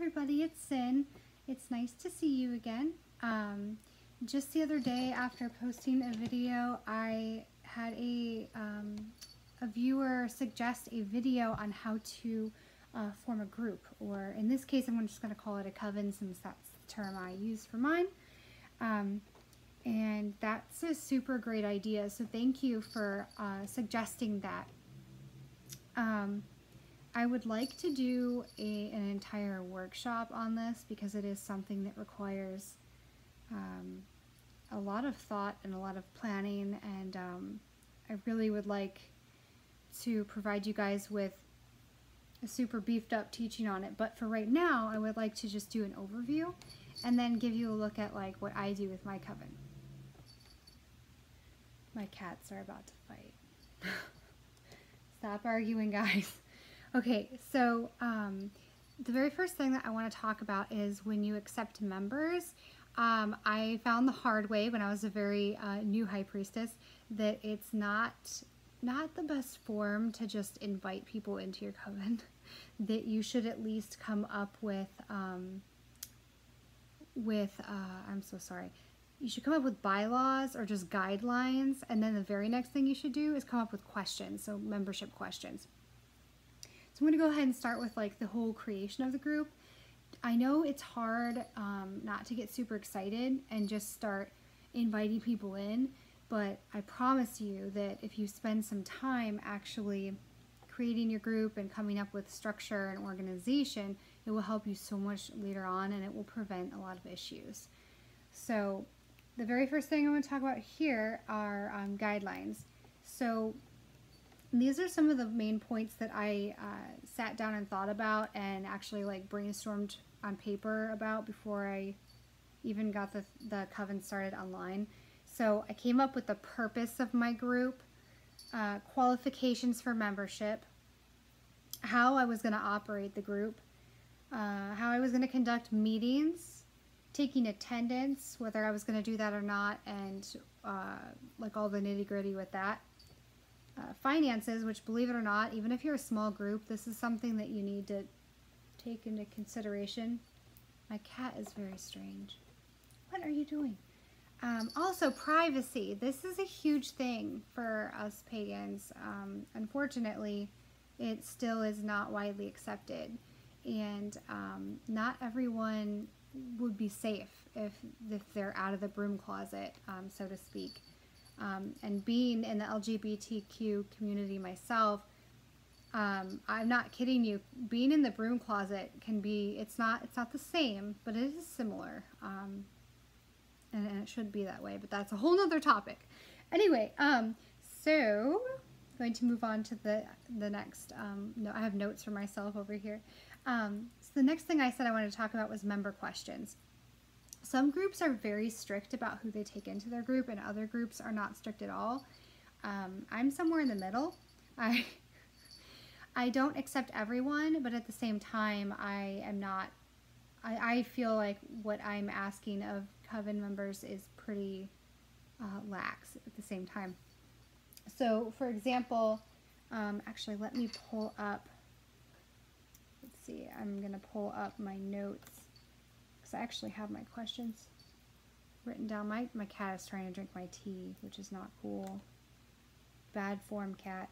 everybody, it's Sin. It's nice to see you again. Just the other day after posting a video, I had a viewer suggest a video on how to form a group, or in this case I'm just going to call it a coven since that's the term I use for mine. And that's a super great idea, so thank you for suggesting that. I would like to do an entire workshop on this because it is something that requires a lot of thought and a lot of planning, and I really would like to provide you guys with a super beefed up teaching on it. But for right now, I would like to just do an overview and then give you a look at like what I do with my coven. My cats are about to fight. Stop arguing, guys. Okay, so the very first thing that I want to talk about is when you accept members. I found the hard way when I was a very new high priestess that it's not the best form to just invite people into your coven. That you should at least come up with I'm so sorry. You should come up with bylaws or just guidelines, and then the very next thing you should do is come up with questions, so membership questions. So I'm going to go ahead and start with like the whole creation of the group. I know it's hard not to get super excited and just start inviting people in, but I promise you that if you spend some time actually creating your group and coming up with structure and organization, it will help you so much later on, and it will prevent a lot of issues. So the very first thing I want to talk about here are guidelines. So these are some of the main points that I sat down and thought about and actually like brainstormed on paper about before I even got the coven started online. So I came up with the purpose of my group, qualifications for membership, how I was going to operate the group, how I was going to conduct meetings, taking attendance, whether I was going to do that or not, and like all the nitty-gritty with that. Finances, which, believe it or not, even if you're a small group, this is something that you need to take into consideration. My cat is very strange. What are you doing? Also, privacy. This is a huge thing for us pagans. Unfortunately, it still is not widely accepted, and not everyone would be safe if they're out of the broom closet, so to speak. And being in the LGBTQ community myself, I'm not kidding you, being in the broom closet can be, it's not the same, but it is similar. And it should be that way, but that's a whole nother topic. Anyway, so going to move on to the next, no, I have notes for myself over here. So the next thing I said I wanted to talk about was member questions. Some groups are very strict about who they take into their group, and other groups are not strict at all. I'm somewhere in the middle. I don't accept everyone, but at the same time, I feel like what I'm asking of coven members is pretty lax at the same time. So, for example, actually, let me pull up, let's see, I'm going to pull up my notes. I actually have my questions written down. My cat is trying to drink my tea, which is not cool. Bad form, cat.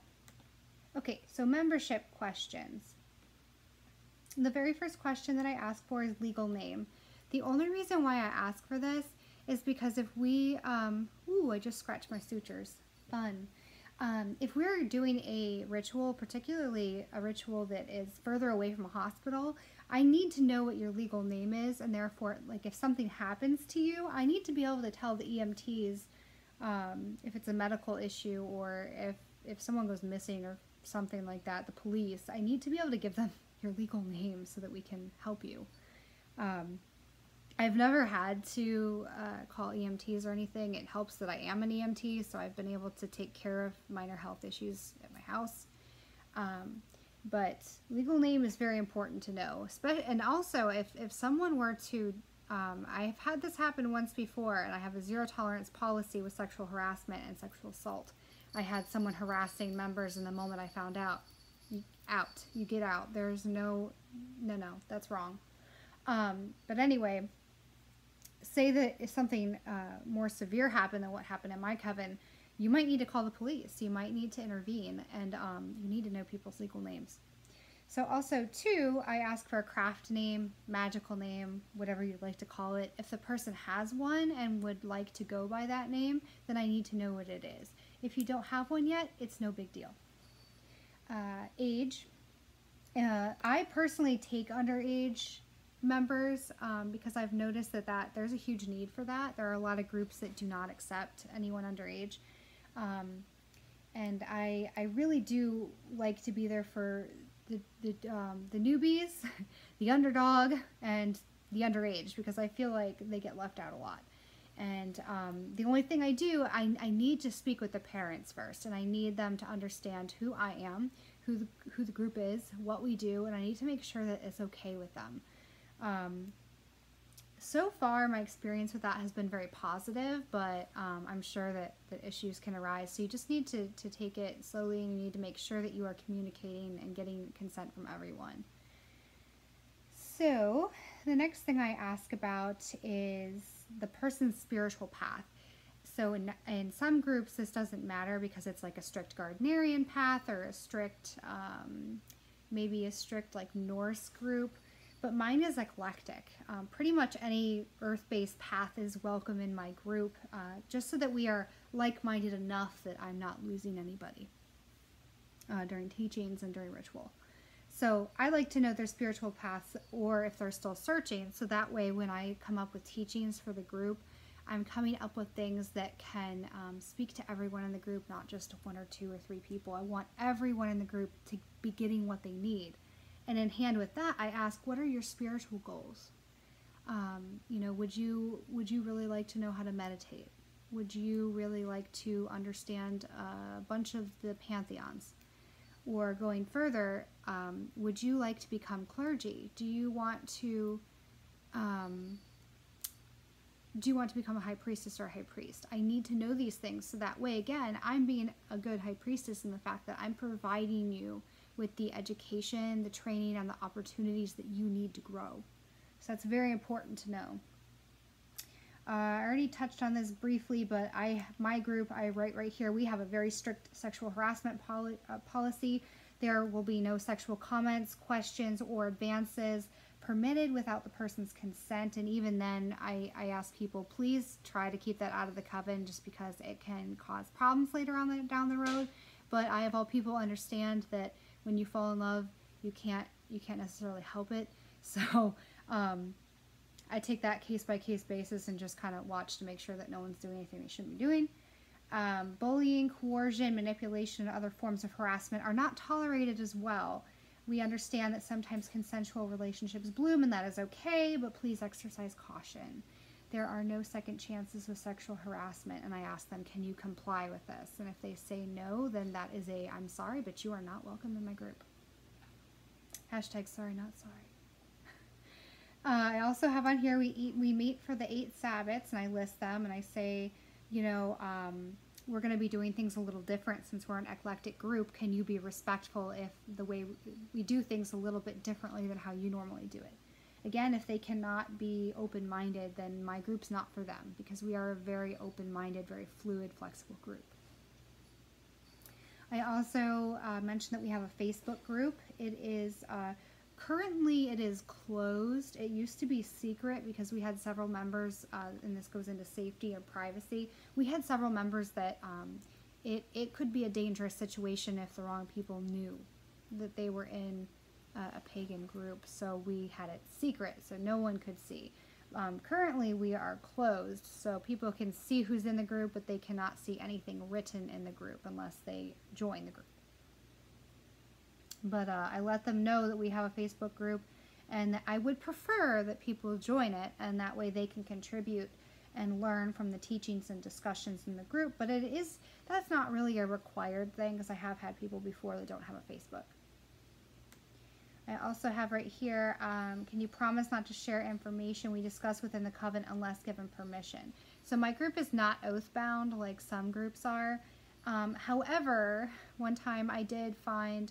Okay, so membership questions. The very first question that I ask for is legal name. The only reason why I ask for this is because if we, ooh, I just scratched my sutures. Fun. If we're doing a ritual, particularly a ritual that is further away from a hospital, I need to know what your legal name is, and therefore, like, if something happens to you, I need to be able to tell the EMTs if it's a medical issue, or if someone goes missing or something like that, the police, I need to be able to give them your legal name so that we can help you. I've never had to call EMTs or anything. It helps that I am an EMT, so I've been able to take care of minor health issues at my house. But legal name is very important to know. And also, if someone were to, I've had this happen once before, and I have a zero tolerance policy with sexual harassment and sexual assault. I had someone harassing members, and the moment I found out, you get out. There's no, that's wrong. But anyway, say that if something more severe happened than what happened in my coven, you might need to call the police. You might need to intervene, and you need to know people's legal names. So also, too, I ask for a craft name, magical name, whatever you'd like to call it. If the person has one and would like to go by that name, then I need to know what it is. If you don't have one yet, it's no big deal. Age. I personally take underage members because I've noticed that there's a huge need for that. There are a lot of groups that do not accept anyone underage. And I really do like to be there for the newbies, the underdog, and the underage, because I feel like they get left out a lot. And the only thing I do, I need to speak with the parents first, and I need them to understand who I am, who the group is, what we do, and I need to make sure that it's okay with them. So far, my experience with that has been very positive, but I'm sure that issues can arise. So you just need to take it slowly, and you need to make sure that you are communicating and getting consent from everyone. So the next thing I ask about is the person's spiritual path. So in some groups, this doesn't matter because it's like a strict Gardnerian path or a strict, maybe a strict like Norse group. But mine is eclectic. Pretty much any earth-based path is welcome in my group, just so that we are like-minded enough that I'm not losing anybody during teachings and during ritual. So I like to know their spiritual paths, or if they're still searching, so that way when I come up with teachings for the group, I'm coming up with things that can speak to everyone in the group, not just 1 or 2 or 3 people. I want everyone in the group to be getting what they need. And in hand with that, I ask, what are your spiritual goals? You know, would you really like to know how to meditate? Would you really like to understand a bunch of the pantheons? Or going further, would you like to become clergy? Do you want to become a high priestess or a high priest? I need to know these things, so that way, again, I'm being a good high priestess in the fact that I'm providing you with the education, the training, and the opportunities that you need to grow. So that's very important to know. I already touched on this briefly, but my group, I write right here, we have a very strict sexual harassment policy. There will be no sexual comments, questions, or advances permitted without the person's consent. And even then, I ask people, please try to keep that out of the coven, just because it can cause problems later on down the road. But I have all people understand that when you fall in love, you can't necessarily help it. So I take that case-by-case basis and just kind of watch to make sure that no one's doing anything they shouldn't be doing. Bullying, coercion, manipulation, and other forms of harassment are not tolerated as well. We understand that sometimes consensual relationships bloom, and that is okay, but please exercise caution. There are no second chances with sexual harassment, and I ask them, can you comply with this? And if they say no, then that is I'm sorry, but you are not welcome in my group. Hashtag sorry, not sorry. I also have on here, we meet for the 8 Sabbats, and I list them, and I say, you know, we're going to be doing things a little different since we're an eclectic group. Can you be respectful if the way we do things a little bit differently than how you normally do it? Again, if they cannot be open-minded, then my group's not for them, because we are a very open-minded, very fluid, flexible group. I also mentioned that we have a Facebook group. It is currently it is closed. It used to be secret because we had several members, and this goes into safety or privacy. We had several members that it could be a dangerous situation if the wrong people knew that they were in a pagan group, so we had it secret so no one could see. Currently we are closed, so people can see who's in the group, but they cannot see anything written in the group unless they join the group. But I let them know that we have a Facebook group, and that I would prefer that people join it, and that way they can contribute and learn from the teachings and discussions in the group. But that's not really a required thing, because I have had people before that don't have a Facebook. I also have right here, can you promise not to share information we discuss within the coven unless given permission? So my group is not oath-bound like some groups are. However, one time I did find,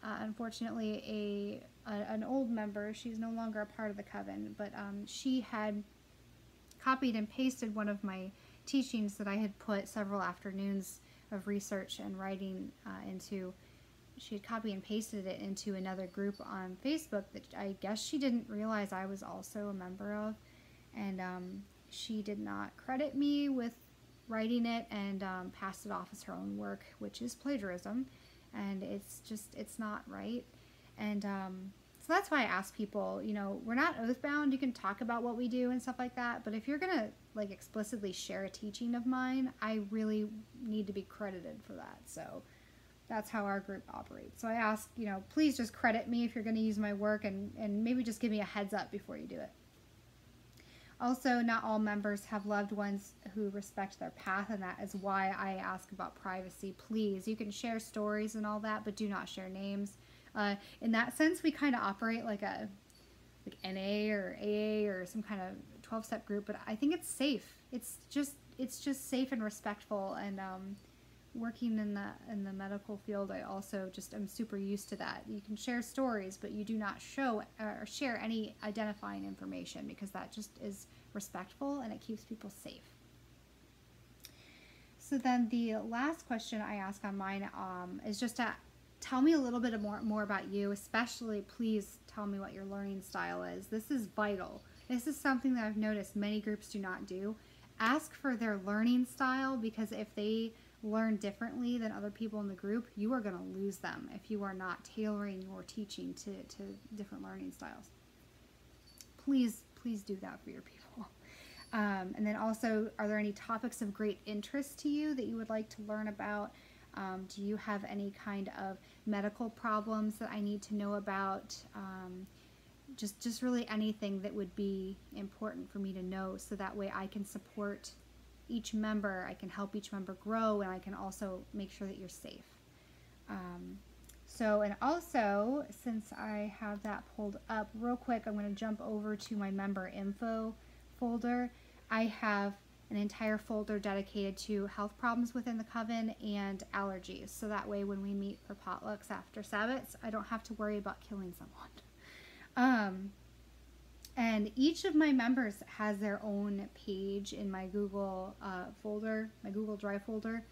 unfortunately, an old member. She's no longer a part of the coven, but she had copied and pasted one of my teachings that I had put several afternoons of research and writing into. She had copied and pasted it into another group on Facebook that I guess she didn't realize I was also a member of, and she did not credit me with writing it, and passed it off as her own work, which is plagiarism, and it's not right. And so that's why I ask people, you know, we're not oath bound. You can talk about what we do and stuff like that, but if you're gonna like explicitly share a teaching of mine, I really need to be credited for that. So that's how our group operates. So I ask, you know, please just credit me if you're going to use my work, and maybe just give me a heads up before you do it. Also, not all members have loved ones who respect their path, and that is why I ask about privacy. Please, you can share stories and all that, but do not share names. In that sense, we kind of operate like NA or AA or some kind of 12-step group, but I think it's safe. It's just safe and respectful, and working in the medical field, I also just am super used to that. You can share stories, but you do not show or share any identifying information, because that just is respectful and it keeps people safe. So then the last question I ask on mine is just to tell me a little bit more about you. Especially, please tell me what your learning style is. This is vital. This is something that I've noticed many groups do not do. Ask for their learning style, because if they learn differently than other people in the group, you are going to lose them if you are not tailoring your teaching to different learning styles. Please do that for your people. And then also, are there any topics of great interest to you that you would like to learn about? Do you have any kind of medical problems that I need to know about? Just really anything that would be important for me to know, so that way I can support each member, I can help each member grow, and I can also make sure that you're safe. And also, since I have that pulled up real quick, I'm going to jump over to my member info folder. I have an entire folder dedicated to health problems within the coven and allergies, so that way when we meet for potlucks after Sabbats, I don't have to worry about killing someone. And each of my members has their own page in my Google folder, my Google Drive folder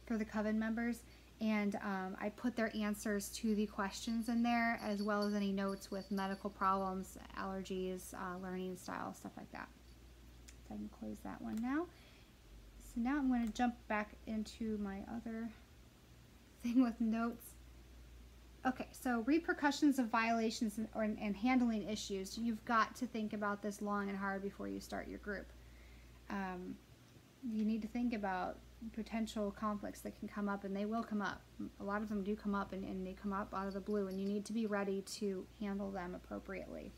for the coven members. And I put their answers to the questions in there, as well as any notes with medical problems, allergies, learning style, stuff like that. So I can close that one now. So now I'm going to jump back into my other thing with notes. Okay, so repercussions of violations and handling issues. You've got to think about this long and hard before you start your group. You need to think about potential conflicts that can come up, and they will come up. A lot of them do come up, and they come up out of the blue, and you need to be ready to handle them appropriately.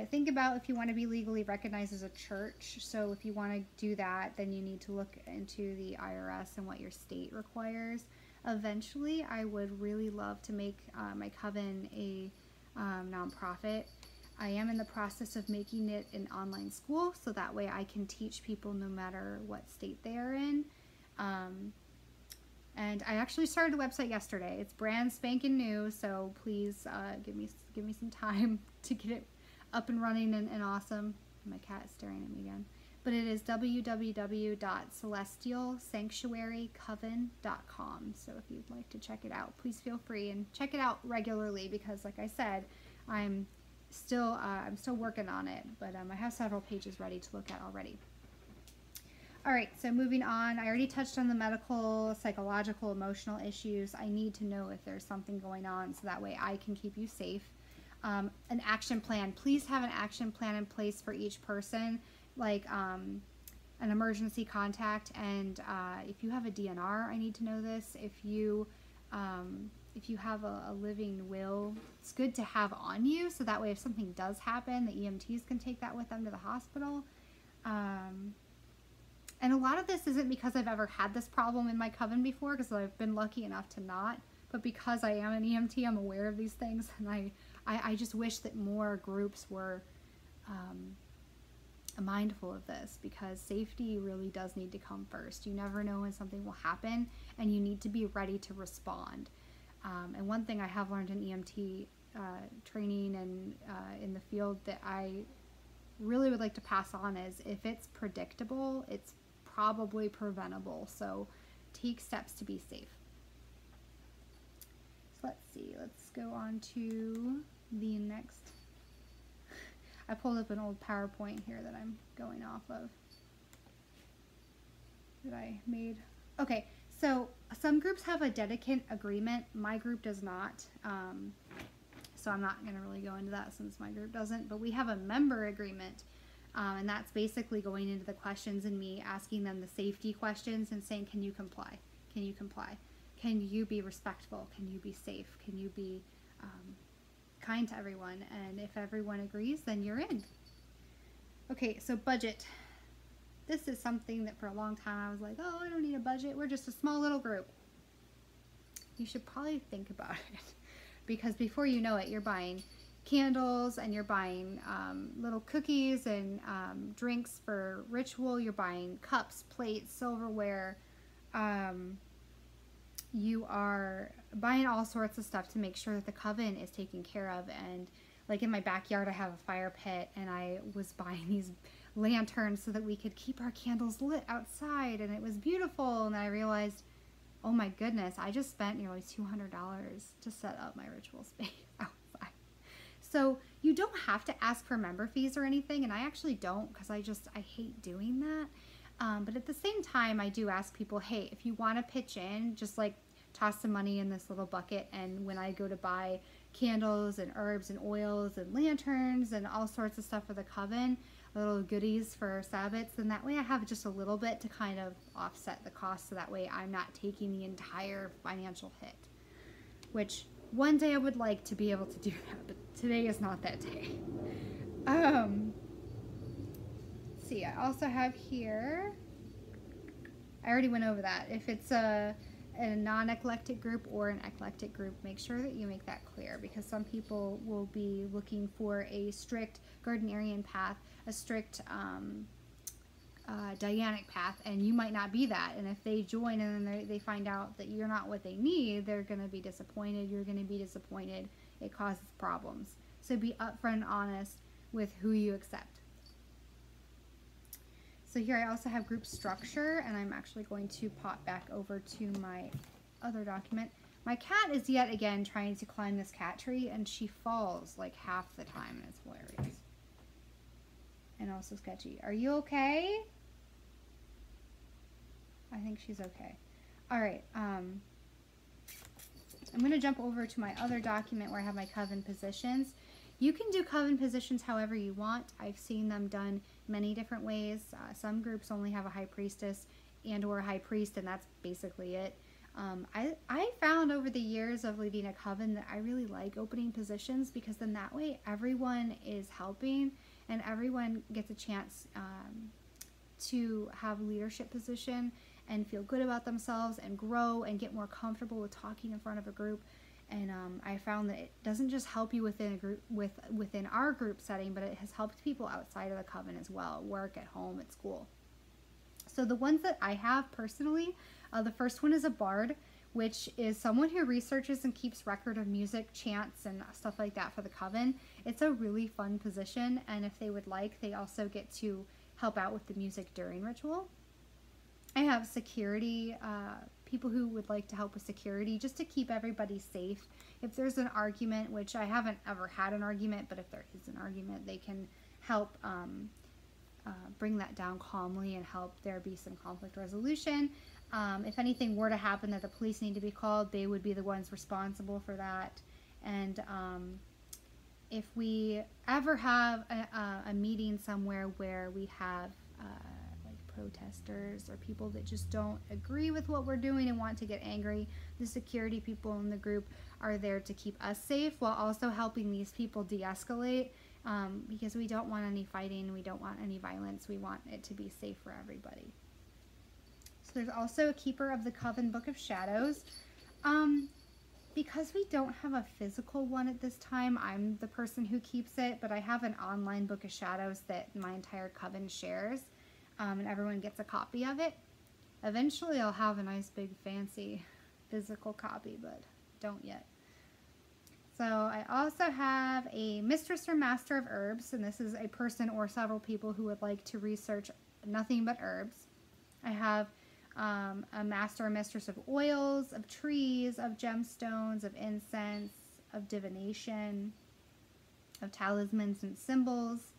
Think about if you want to be legally recognized as a church. So if you want to do that, then you need to look into the IRS and what your state requires. Eventually, I would really love to make my coven a nonprofit. I am in the process of making it an online school, so that way I can teach people no matter what state they are in. And I actually started a website yesterday. It's brand spanking new, so please give me some time to get it up and running and awesome. My cat is staring at me again. But it is www.celestialsanctuarycoven.com. So if you'd like to check it out, please feel free, and check it out regularly, because like I said, I'm still working on it, but I have several pages ready to look at already. All right, so moving on, I already touched on the medical, psychological, emotional issues. I need to know if there's something going on, so that way I can keep you safe. An action plan. Please have an action plan in place for each person, like an emergency contact, and if you have a DNR, I need to know this. If you have a living will, it's good to have on you, so that way if something does happen, the EMTs can take that with them to the hospital. And a lot of this isn't because I've ever had this problem in my coven before, because I've been lucky enough to not, but because I am an EMT, I'm aware of these things, and I just wish that more groups were mindful of this, because safety really does need to come first. You never know when something will happen, and you need to be ready to respond. And one thing I have learned in EMT training and in the field that I really would like to pass on is if it's predictable, it's probably preventable. So take steps to be safe. So let's see, let's go on to the next. I pulled up an old PowerPoint here that I'm going off of that I made. Okay, so some groups have a dedicant agreement. My group does not. So I'm not going to really go into that since my group doesn't. But we have a member agreement. And that's basically going into the questions and me asking them the safety questions and saying, can you comply? Can you comply? Can you be respectful? Can you be safe? Can you be kind to everyone? And if everyone agrees, then you're in. Okay, so budget. This is something that for a long time I was like, oh, I don't need a budget. We're just a small little group. You should probably think about it, because before you know it, you're buying candles and you're buying little cookies and drinks for ritual. You're buying cups, plates, silverware. You are buying all sorts of stuff to make sure that the coven is taken care of. And like in my backyard, I have a fire pit, and I was buying these lanterns so that we could keep our candles lit outside, and it was beautiful. And I realized, oh my goodness, I just spent nearly $200 to set up my ritual space outside. So you don't have to ask for member fees or anything, and I actually don't, because I hate doing that. But at the same time, I do ask people, hey, if you want to pitch in, just like toss some money in this little bucket, and when I go to buy candles and herbs and oils and lanterns and all sorts of stuff for the coven, little goodies for Sabbats, then that way I have just a little bit to kind of offset the cost, so that way I'm not taking the entire financial hit, which one day I would like to be able to do that, but today is not that day. See, I also have here, I already went over that. If it's a non-eclectic group or an eclectic group, make sure that you make that clear, because some people will be looking for a strict Gardnerian path, a strict Dianic path, and you might not be that. And if they join and then they find out that you're not what they need, they're going to be disappointed. You're going to be disappointed. It causes problems. So be upfront and honest with who you accept. So here I also have group structure, and I'm actually going to pop back over to my other document. My cat is yet again trying to climb this cat tree, and she falls like half the time, and it's hilarious. And also sketchy. Are you okay? I think she's okay. All right. I'm going to jump over to my other document where I have my coven positions. You can do coven positions however you want. I've seen them done many different ways. Some groups only have a high priestess and or a high priest, and that's basically it. I found over the years of leading a coven that I really like opening positions, because then that way everyone is helping and everyone gets a chance to have a leadership position and feel good about themselves and grow and get more comfortable with talking in front of a group. And I found that it doesn't just help you within a group, within our group setting, but it has helped people outside of the coven as well, at work, at home, at school. So the ones that I have personally, the first one is a bard, which is someone who researches and keeps record of music, chants, and stuff like that for the coven. It's a really fun position, and if they would like, they also get to help out with the music during ritual. I have security, people who would like to help with security, just to keep everybody safe. If there's an argument, which I haven't ever had an argument, but if there is an argument, they can help bring that down calmly and help there be some conflict resolution. If anything were to happen that the police need to be called, they would be the ones responsible for that. And if we ever have a meeting somewhere where we have protesters or people that just don't agree with what we're doing and want to get angry, the security people in the group are there to keep us safe while also helping these people de-escalate, because we don't want any fighting, we don't want any violence, we want it to be safe for everybody. So there's also a keeper of the Coven Book of Shadows. Because we don't have a physical one at this time, I'm the person who keeps it, but I have an online Book of Shadows that my entire coven shares. And everyone gets a copy of it. Eventually I'll have a nice big fancy physical copy, but don't yet. So I also have a mistress or master of herbs, and this is a person or several people who would like to research nothing but herbs. I have a master or mistress of oils, of trees, of gemstones, of incense, of divination, of talismans and symbols,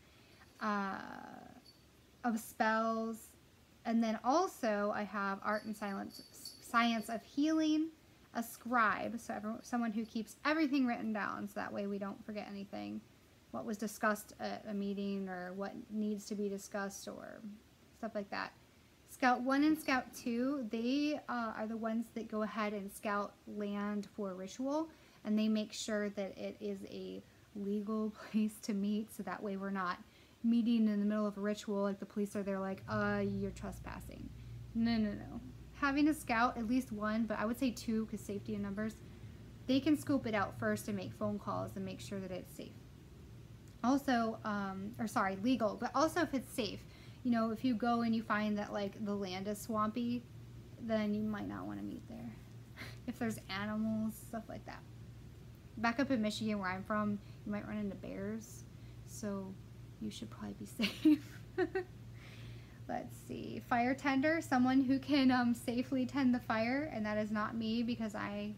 of spells, and then also I have art and science of healing, a scribe, so someone who keeps everything written down, so that way we don't forget anything, what was discussed at a meeting or what needs to be discussed or stuff like that. Scout 1 and Scout 2, they are the ones that go ahead and scout land for ritual, and they make sure that it is a legal place to meet, so that way we're not meeting in the middle of a ritual, like the police are there like, you're trespassing. No. Having a scout, at least one, but I would say 2 because safety in numbers, they can scope it out first and make phone calls and make sure that it's safe. Also, legal, but also if it's safe. You know, if you go and you find that like the land is swampy, then you might not want to meet there. If there's animals, stuff like that. Back up in Michigan where I'm from, you might run into bears, so you should probably be safe. Let's see. Fire tender, someone who can safely tend the fire, and that is not me because I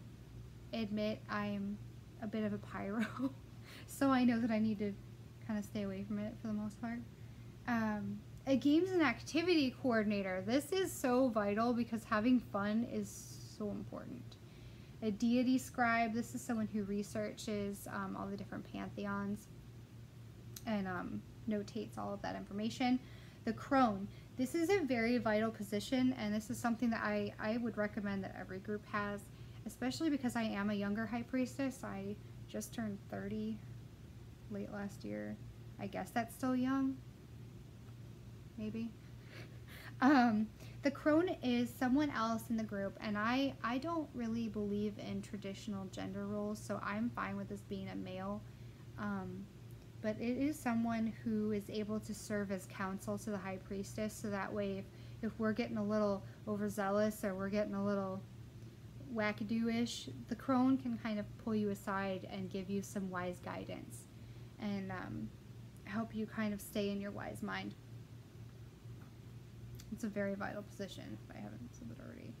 admit I'm a bit of a pyro, so I know that I need to kind of stay away from it for the most part. A games and activity coordinator. This is so vital because having fun is so important. A deity scribe. This is someone who researches all the different pantheons and notates all of that information. The crone. This is a very vital position, and this is something that I would recommend that every group has, especially because I am a younger high priestess. I just turned 30 late last year. I guess that's still young. Maybe. The crone is someone else in the group, and I don't really believe in traditional gender roles, so I'm fine with this being a male. But it is someone who is able to serve as counsel to the high priestess, so that way if we're getting a little overzealous or we're getting a little wackadoo-ish, the crone can kind of pull you aside and give you some wise guidance and help you kind of stay in your wise mind. It's a very vital position, if I haven't said it already.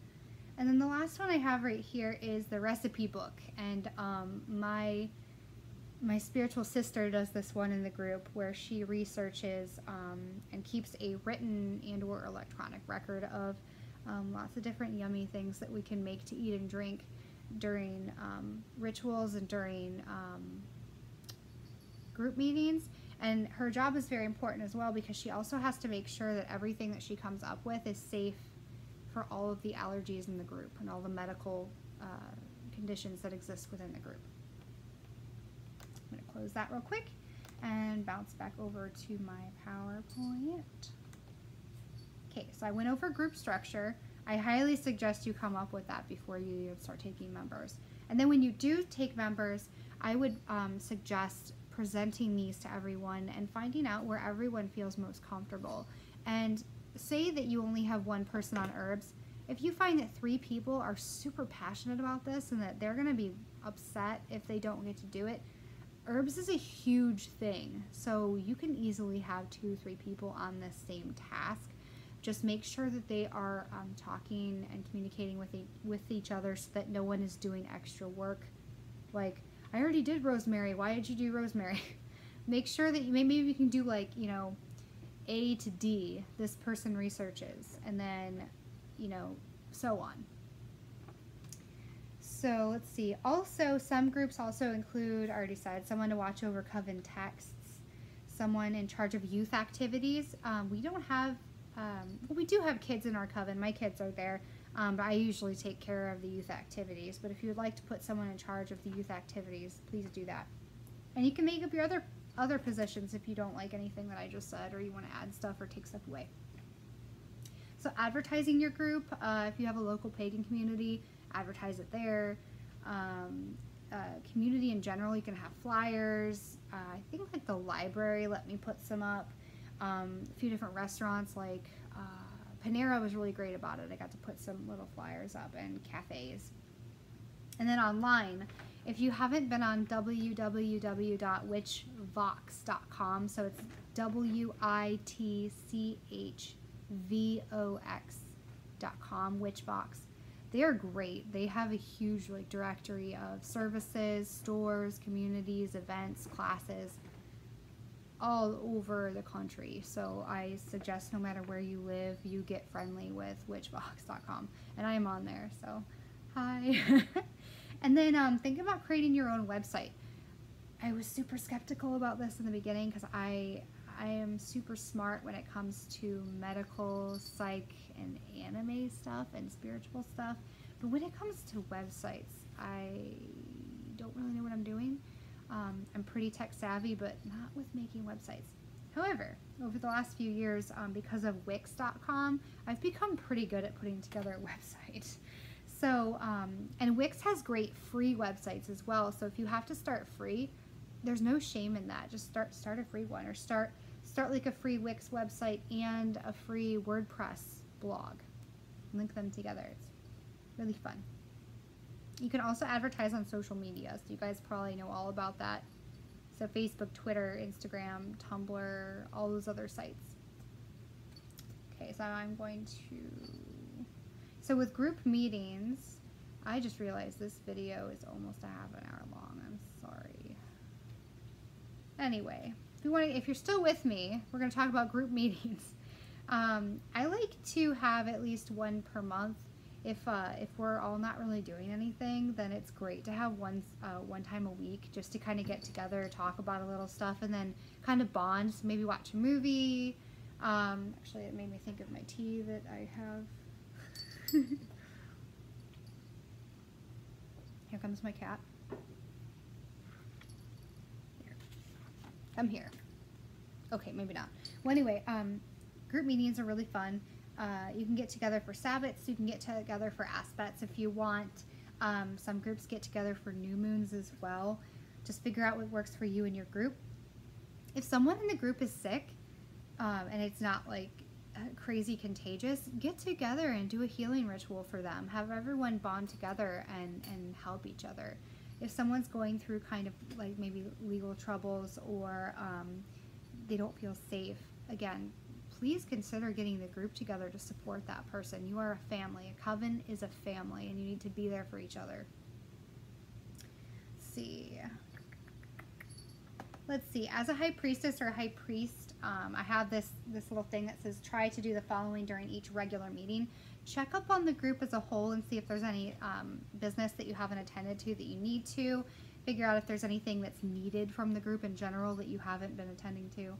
And then the last one I have right here is the recipe book, and my spiritual sister does this one in the group where she researches and keeps a written and or electronic record of lots of different yummy things that we can make to eat and drink during rituals and during group meetings. And her job is very important as well because she also has to make sure that everything that she comes up with is safe for all of the allergies in the group and all the medical conditions that exist within the group. I'm going to close that real quick and bounce back over to my PowerPoint. Okay, so I went over group structure. I highly suggest you come up with that before you even start taking members. And then when you do take members, I would suggest presenting these to everyone and finding out where everyone feels most comfortable. And say that you only have one person on herbs. If you find that 3 people are super passionate about this and that they're going to be upset if they don't get to do it, herbs is a huge thing. So you can easily have 2-3 people on this same task. Just make sure that they are talking and communicating with each other so that no one is doing extra work. Like, I already did rosemary. Why did you do rosemary? Make sure that maybe you can do like, you know, A to D, this person researches, and then, you know, so on. So let's see. Also, some groups also include, I already said, someone to watch over coven texts, someone in charge of youth activities. We don't have, well, we do have kids in our coven. My kids are there. But I usually take care of the youth activities. But if you would like to put someone in charge of the youth activities, please do that. And you can make up your other positions if you don't like anything that I just said, or you want to add stuff or take stuff away. So advertising your group, if you have a local pagan community, advertise it there. Community in general, you can have flyers. I think like the library let me put some up. A few different restaurants like Panera was really great about it. I got to put some little flyers up, and cafes. And then online, if you haven't been on www.witchvox.com, so it's WITCHVOX.com, Witchvox. They are great. They have a huge like directory of services, stores, communities, events, classes, all over the country. So I suggest no matter where you live, you get friendly with witchvox.com. And I am on there, so hi. And then think about creating your own website. I was super skeptical about this in the beginning because I am super smart when it comes to medical, psych, and anime stuff and spiritual stuff. But when it comes to websites, I don't really know what I'm doing. I'm pretty tech savvy, but not with making websites. However, over the last few years, because of Wix.com, I've become pretty good at putting together a website. So, and Wix has great free websites as well. So if you have to start free, there's no shame in that. Just start a free one, or start like a free Wix website and a free WordPress blog. Link them together. It's really fun. You can also advertise on social media. So you guys probably know all about that. So Facebook, Twitter, Instagram, Tumblr, all those other sites. Okay, so I'm going to... So with group meetings, I just realized this video is almost a half an hour long. I'm sorry. Anyway, if you're still with me, we're going to talk about group meetings. I like to have at least one per month. If we're all not really doing anything, then it's great to have one time a week just to kind of get together, talk about a little stuff, and then kind of bond. So maybe watch a movie. Actually, it made me think of my tea that I have. Here comes my cat. Here. Come here. Okay, maybe not. Well, anyway, group meetings are really fun. You can get together for Sabbats. You can get together for aspects if you want. Some groups get together for new moons as well. Just figure out what works for you and your group. If someone in the group is sick, and it's not like crazy contagious, get together and do a healing ritual for them. Have everyone bond together and help each other. If someone's going through kind of like maybe legal troubles, or they don't feel safe, again, please consider getting the group together to support that person. You are a family. A coven is a family, and you need to be there for each other. Let's see. As a high priestess or a high priest, I have this little thing that says try to do the following during each regular meeting. Check up on the group as a whole and see if there's any business that you haven't attended to that you need to. Figure out if there's anything that's needed from the group in general that you haven't been attending to.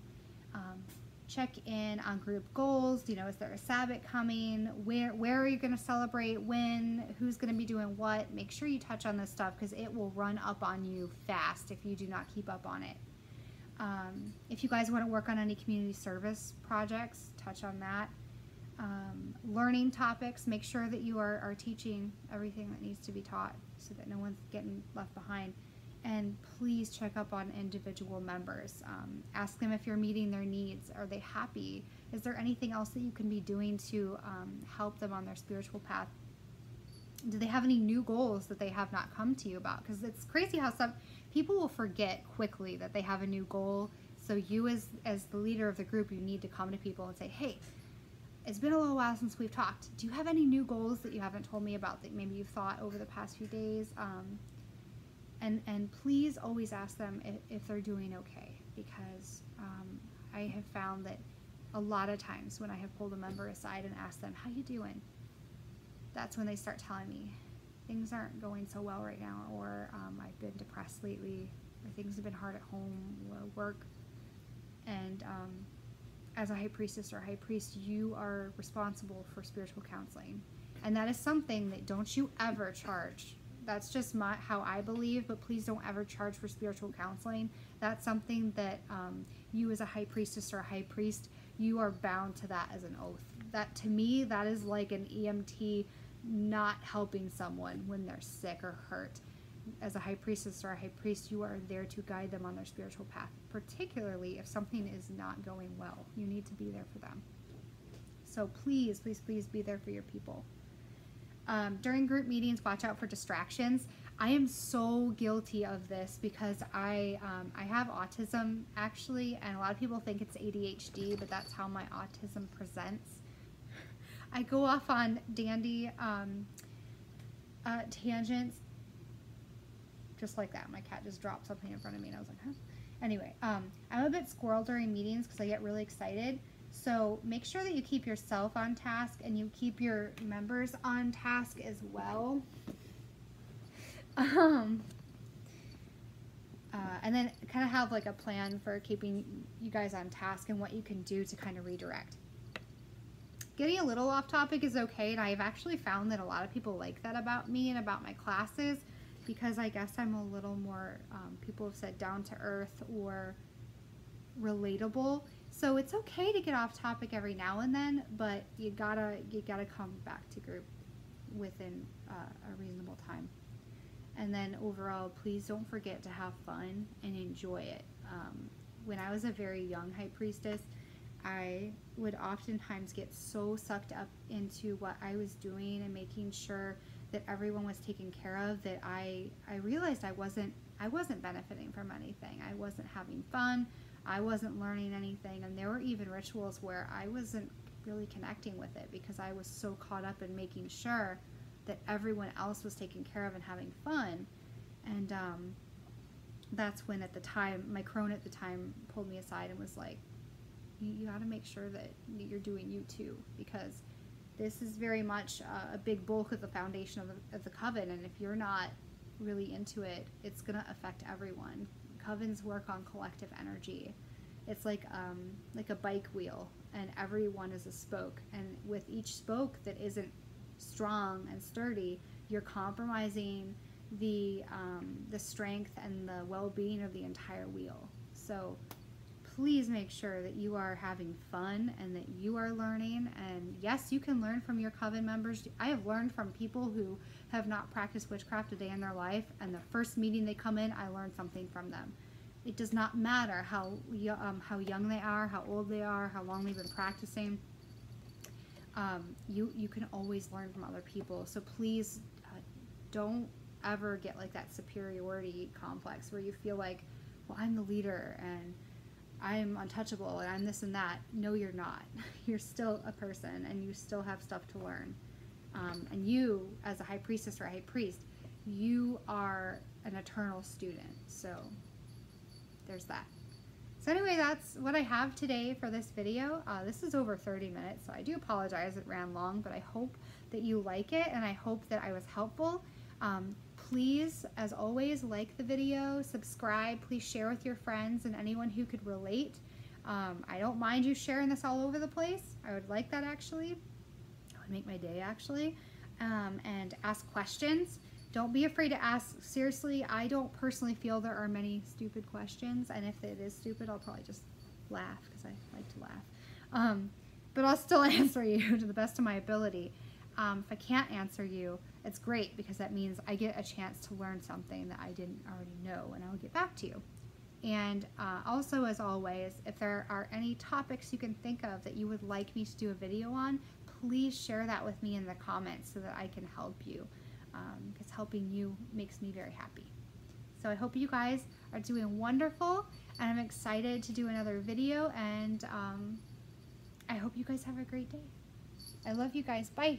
Check in on group goals. You know, is there a Sabbat coming? Where are you going to celebrate? When? Who's going to be doing what? Make sure you touch on this stuff because it will run up on you fast if you do not keep up on it. If you guys want to work on any community service projects, touch on that. Learning topics, make sure that you are teaching everything that needs to be taught so that no one's getting left behind. And please check up on individual members. Ask them if you're meeting their needs. Are they happy? Is there anything else that you can be doing to help them on their spiritual path? Do they have any new goals that they have not come to you about? Because it's crazy how some people will forget quickly that they have a new goal. So you as the leader of the group, you need to come to people and say, hey, it's been a little while since we've talked. Do you have any new goals that you haven't told me about that maybe you've thought over the past few days? And please always ask them if they're doing okay, because I have found that a lot of times when I have pulled a member aside and asked them, how you doing? That's when they start telling me things aren't going so well right now, or I've been depressed lately, or things have been hard at home or work. And as a high priestess or high priest, you are responsible for spiritual counseling. And that is something that don't you ever charge. That's just how I believe, but please don't ever charge for spiritual counseling. That's something that you as a high priestess or a high priest, you are bound to that as an oath. That, to me, that is like an EMT not helping someone when they're sick or hurt. As a high priestess or a high priest, you are there to guide them on their spiritual path, particularly if something is not going well. You need to be there for them. So please, please, please be there for your people. During group meetings, watch out for distractions. I am so guilty of this because I have autism actually, and a lot of people think it's ADHD, but that's how my autism presents. I go off on dandy tangents just like that. My cat just dropped something in front of me and I was like, huh? Anyway, I'm a bit squirrel during meetings because I get really excited. So make sure that you keep yourself on task and you keep your members on task as well. And then kind of have like a plan for keeping you guys on task and what you can do to kind of redirect. Getting a little off topic is okay, and I've actually found that a lot of people like that about me and about my classes, because I guess I'm a little more, people have said, down to earth or relatable. So it's okay to get off topic every now and then, but you gotta come back to group within a reasonable time. And then overall, please don't forget to have fun and enjoy it. When I was a very young high priestess, I would oftentimes get so sucked up into what I was doing and making sure that everyone was taken care of that I realized I wasn't benefiting from anything. I wasn't having fun. I wasn't learning anything. And there were even rituals where I wasn't really connecting with it because I was so caught up in making sure that everyone else was taken care of and having fun. And that's when at the time, my crone at the time pulled me aside and was like, you got to make sure that you're doing you too, because this is very much a big bulk of the foundation of the coven, and if you're not really into it, it's going to affect everyone. Covens work on collective energy. It's like a bike wheel, and everyone is a spoke, and with each spoke that isn't strong and sturdy, you're compromising the strength and the well-being of the entire wheel. So please make sure that you are having fun and that you are learning. And yes, you can learn from your coven members. I have learned from people who have not practiced witchcraft a day in their life, and the first meeting they come in, I learned something from them. It does not matter how young they are, how old they are, how long they've been practicing. You can always learn from other people. So please don't ever get like that superiority complex where you feel like, well, I'm the leader and I'm untouchable and I'm this and that. No, you're not. You're still a person and you still have stuff to learn. And you, as a high priestess or a high priest, you are an eternal student. So there's that. So anyway, that's what I have today for this video. This is over 30 minutes, so I do apologize it ran long, but I hope that you like it and I hope that I was helpful. Please, as always, like the video, subscribe, please share with your friends and anyone who could relate. I don't mind you sharing this all over the place. I would like that actually. It would make my day actually. And ask questions. Don't be afraid to ask. Seriously, I don't personally feel there are many stupid questions, and if it is stupid, I'll probably just laugh because I like to laugh. But I'll still answer you to the best of my ability. If I can't answer you, it's great because that means I get a chance to learn something that I didn't already know, and I'll get back to you. And also, as always, if there are any topics you can think of that you would like me to do a video on, please share that with me in the comments so that I can help you, because helping you makes me very happy. So I hope you guys are doing wonderful, and I'm excited to do another video, and I hope you guys have a great day. I love you guys. Bye.